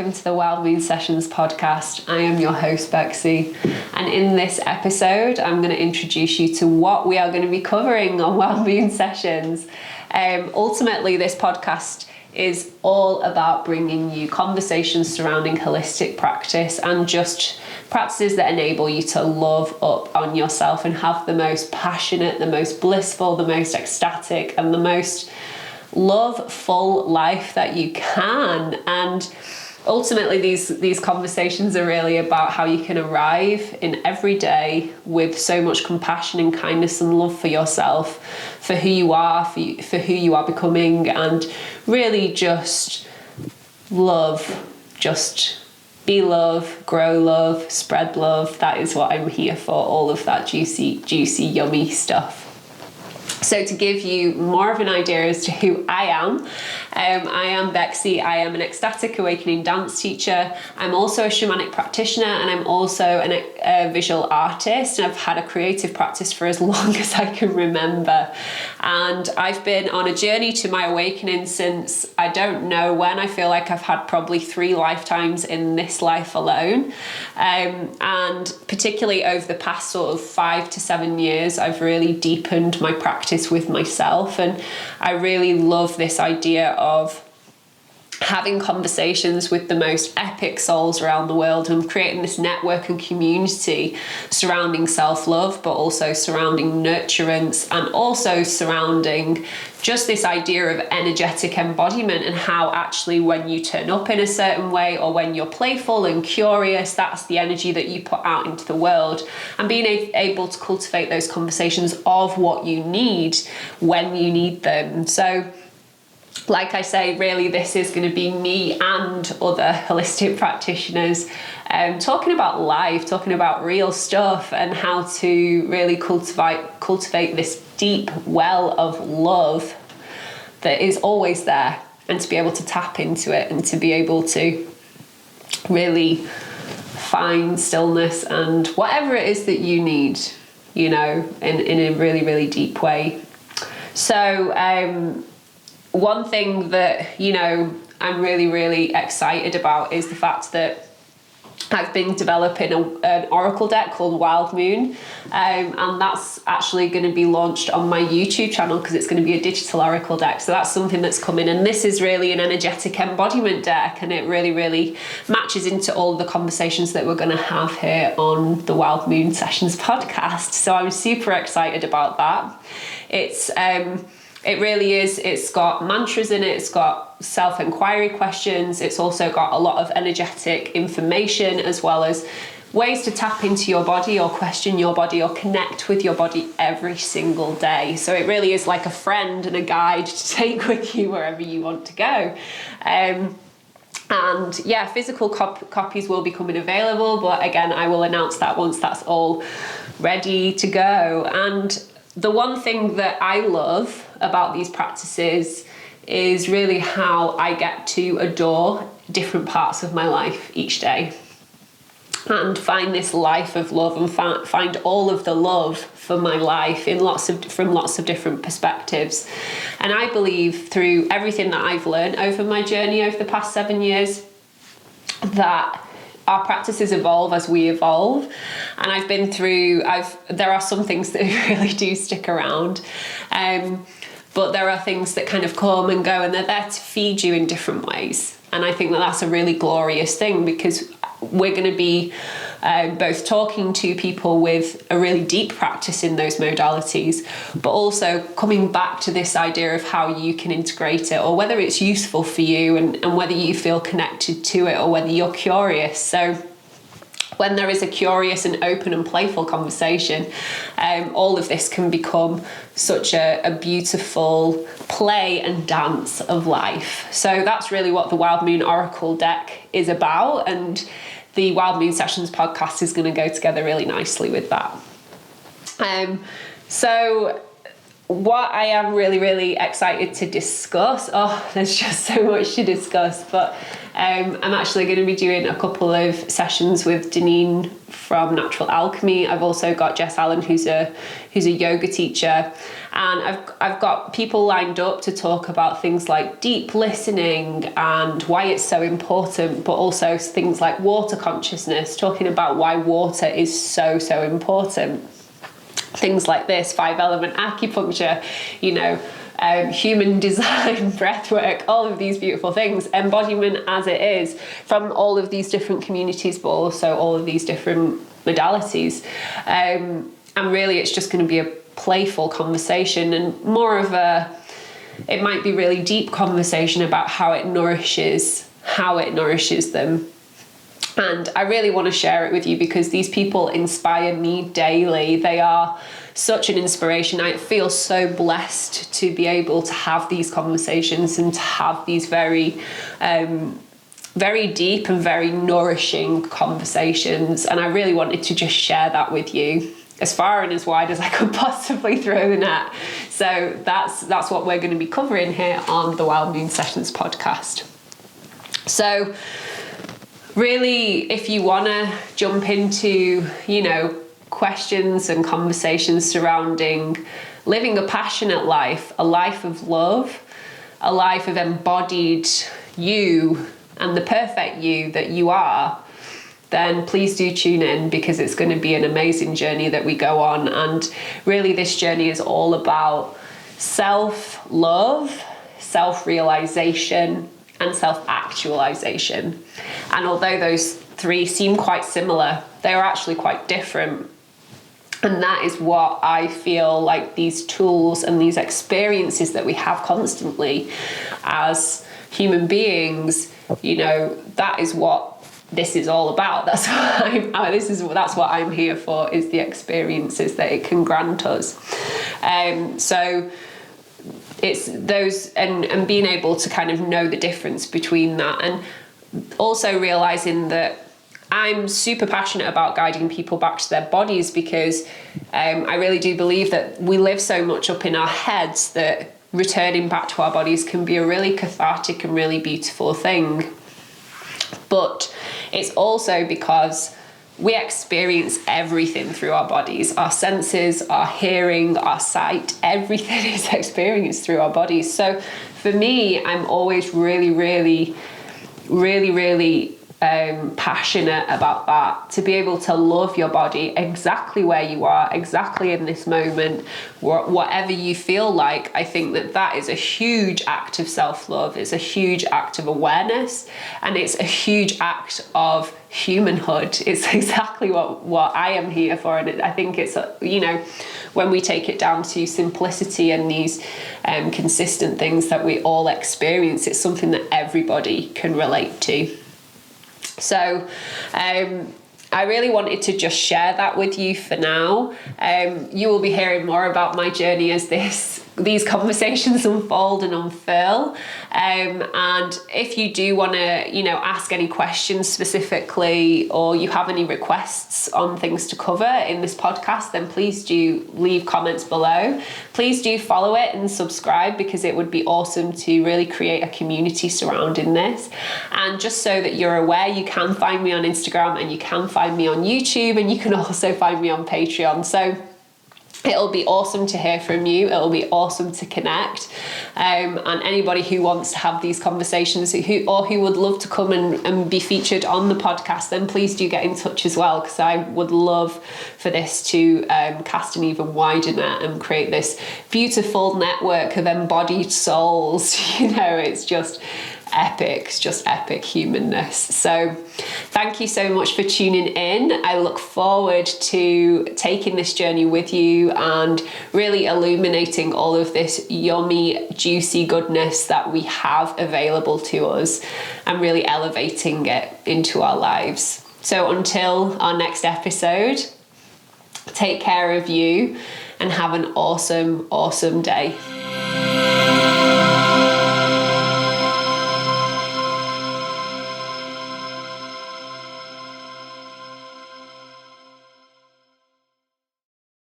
welcome to the Wild Moon Sessions podcast. I am your host, Bexi, and in this episode, I'm going to introduce you to what we are going to be covering on Wild Moon Sessions. Ultimately, this podcast is all about bringing you conversations surrounding holistic practice and just practices that enable you to love up on yourself and have the most passionate, the most blissful, the most ecstatic, and the most love-full life that you can. And ultimately these conversations are really about how you can arrive in every day with so much compassion and kindness and love for yourself, for who you are, for who you are becoming, and really just love, just be love, grow love, spread love. That is what I'm here for, all of that juicy, yummy stuff. So to give you more of an idea as to who I am Bexi. I am an ecstatic awakening dance teacher. I'm also a shamanic practitioner, and I'm also a visual artist. And I've had a creative practice for as long as I can remember. And I've been on a journey to my awakening since I don't know when. I feel like I've had probably 3 lifetimes in this life alone. And particularly over the past sort of 5 to 7 years, I've really deepened my practice with myself. And I really love this idea of having conversations with the most epic souls around the world and creating this network and community surrounding self-love, but also surrounding nurturance, and also surrounding just this idea of energetic embodiment, and how actually when you turn up in a certain way, or when you're playful and curious, that's the energy that you put out into the world. And being able to cultivate those conversations of what you need when you need them. So like I say, really this is going to be me and other holistic practitioners talking about life, talking about real stuff, and how to really cultivate this deep well of love that is always there, and to be able to tap into it, and to be able to really find stillness and whatever it is that you need, you know, in a really, really deep way. So one thing that, you know, I'm really, really excited about is the fact that I've been developing an oracle deck called Wild Moon, and that's actually going to be launched on my YouTube channel, because it's going to be a digital oracle deck. So that's something that's coming, and this is really an energetic embodiment deck, and it really, really matches into all the conversations that we're going to have here on the Wild Moon Sessions podcast. So I'm super excited about that. It really is. It's got mantras in it. It's got self-inquiry questions. It's also got a lot of energetic information, as well as ways to tap into your body, or question your body, or connect with your body every single day. So it really is like a friend and a guide to take with you wherever you want to go. And yeah, physical copies will be coming available, but again, I will announce that once that's all ready to go. And the one thing that I love about these practices is really how I get to adore different parts of my life each day, and find this life of love, and find all of the love for my life from lots of different perspectives. And I believe through everything that I've learned over my journey over the past 7 years, that our practices evolve as we evolve. And there are some things that really do stick around, but there are things that kind of come and go, and they're there to feed you in different ways. And I think that that's a really glorious thing, because we're going to be both talking to people with a really deep practice in those modalities, but also coming back to this idea of how you can integrate it, or whether it's useful for you, and whether you feel connected to it, or whether you're curious. So when there is a curious and open and playful conversation, all of this can become such a beautiful play and dance of life. So that's really what the Wild Moon Oracle deck is about, and the Wild Moon Sessions podcast is going to go together really nicely with that. So what I am really, really excited to discuss, there's just so much to discuss, but I'm actually going to be doing a couple of sessions with Deneen from Natural Alchemy. I've also got Jess Allen, who's a yoga teacher, and I've got people lined up to talk about things like deep listening and why it's so important, but also things like water consciousness, talking about why water is so, so important. Things like this, 5-element acupuncture, human design, breathwork, all of these beautiful things, embodiment as it is, from all of these different communities, but also all of these different modalities. And really it's just going to be a playful conversation and more of it might be really deep conversation about how it nourishes them. And I really want to share it with you because these people inspire me daily. They are such an inspiration. I feel so blessed to be able to have these conversations and to have these very, very deep and very nourishing conversations. And I really wanted to just share that with you as far and as wide as I could possibly throw the net. So that's what we're going to be covering here on the Wild Moon Sessions podcast. So really, if you want to jump into, questions and conversations surrounding living a passionate life, a life of love, a life of embodied you and the perfect you that you are, then please do tune in because it's going to be an amazing journey that we go on. And really this journey is all about self-love, self-realization, and self-actualization. And although those three seem quite similar, they are actually quite different. And that is what I feel like these tools and these experiences that we have constantly as human beings, that is what this is all about. That's what I'm here for, is the experiences that it can grant us. So it's those and being able to kind of know the difference between that, and also realizing that I'm super passionate about guiding people back to their bodies because I really do believe that we live so much up in our heads that returning back to our bodies can be a really cathartic and really beautiful thing. But it's also because we experience everything through our bodies. Our senses, our hearing, our sight, everything is experienced through our bodies. So for me, I'm always really, really, really, really passionate about that, to be able to love your body exactly where you are, exactly in this moment, whatever you feel like. I think that is a huge act of self-love. It's a huge act of awareness, and it's a huge act of humanhood. It's exactly what I am here for. And I think it's, when we take it down to simplicity and these consistent things that we all experience, it's something that everybody can relate to. So I really wanted to just share that with you for now. You will be hearing more about my journey as these conversations unfold and unfurl. And if you do want to, ask any questions specifically, or you have any requests on things to cover in this podcast, then please do leave comments below. Please do follow it and subscribe, because it would be awesome to really create a community surrounding this. And just so that you're aware, you can find me on Instagram and you can find me on YouTube, and you can also find me on Patreon. So it'll be awesome to hear from you. It'll be awesome to connect. And anybody who wants to have these conversations who would love to come and be featured on the podcast, then please do get in touch as well, because I would love for this to cast an even wider net and create this beautiful network of embodied souls. It's just epic humanness. So thank you so much for tuning in. I look forward to taking this journey with you and really illuminating all of this yummy, juicy goodness that we have available to us, and really elevating it into our lives. So until our next episode, take care of you and have an awesome, awesome day.